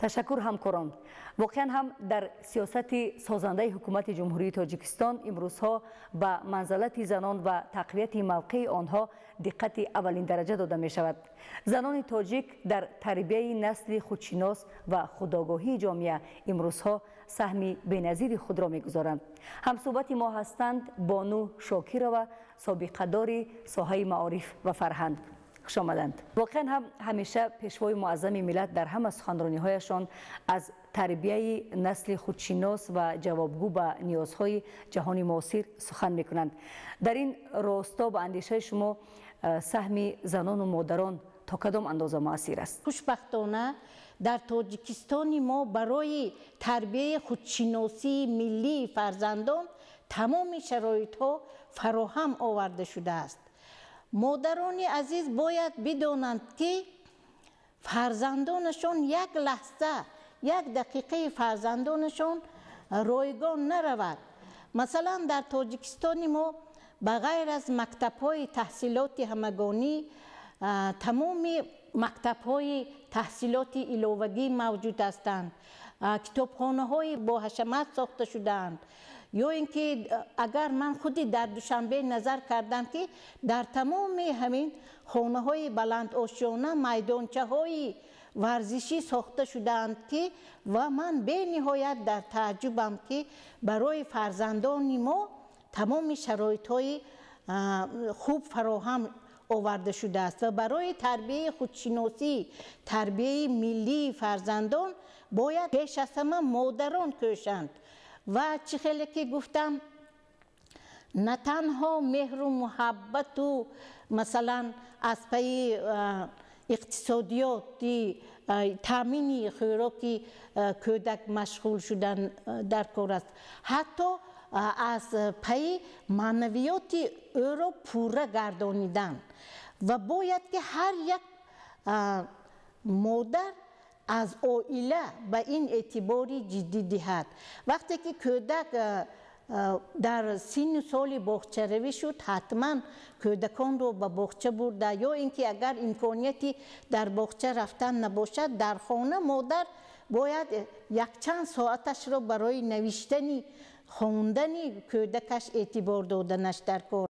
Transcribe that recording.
تشکر همکاران. واقعا هم در سیاست سازنده حکومت جمهوری تاجیکستان امروزها به منزلت زنان و تقویت موقع آنها دقت اولین درجه داده می شود. زنان تاجیک در تربیت نسل خودشناس و خودآگاهی جامعه امروزها سهمی بی‌نظیر خود را می‌گذارند. همصحبت ما هستند بانو شاکرova، سابقه دار ساحه معارف و فرهنگ. خوش آمدند. واقعا هم همیشه پیشوای معظم ملت در همه سخنرانی‌هایشان از تربیت نسل خودشناس و جوابگو به نیازهای جهان معاصر سخن می‌کنند. در این راستا به اندیشه شما سهم زنان و مادران تا کدام اندازه مؤثر است؟ خوشبختانه در تاجیکستان ما برای تربیت خودشناسی ملی فرزندان تمام شرایط‌ها فراهم آورده شده است. مادران عزیز باید بدانند که فرزندانشان یک لحظه، یک دقیقه فرزندانشان رایگان نرود. مثلا در تاجیکستان ما بغیر از مکتب‌های تحصیلات همگانی تمام مکتب‌های تحصیلات علاوگی موجود هستند. کتابخانه‌های با حشمت ساخته شده‌اند. یا اینکه اگر من خودی در دوشنبه نظر کردم که در تمام همین خانه‌های بلند آشیانه میدانچه‌های ورزشی ساخته شده‌اند که و من به نهایت در تعجبم که برای فرزندان ما تمام شرایط‌های خوب فراهم آورده شده است و برای تربیت خودشناسی، تربیت ملی فرزندان باید پیش از همه مادران کوشند. و چه خیلی که گفتم نه تنها مهر و محبت و مثلا از پی اقتصادیاتی تامین خوراک کودک مشغول شدن در کار است، حتی از پی معنویات او را پوره گردانیدن و باید که هر یک مادر از عائله به این اعتباری جدی دهد. وقتی که کودک در سن سال باغچه روی شد حتما کودکان رو به باغچه برده، یا اینکه اگر امکانیتی در باغچه رفتن نباشد در خانه مادر باید یک چند ساعتش رو برای نوشتن خواندن کودکش اعتبار دادنش در کار.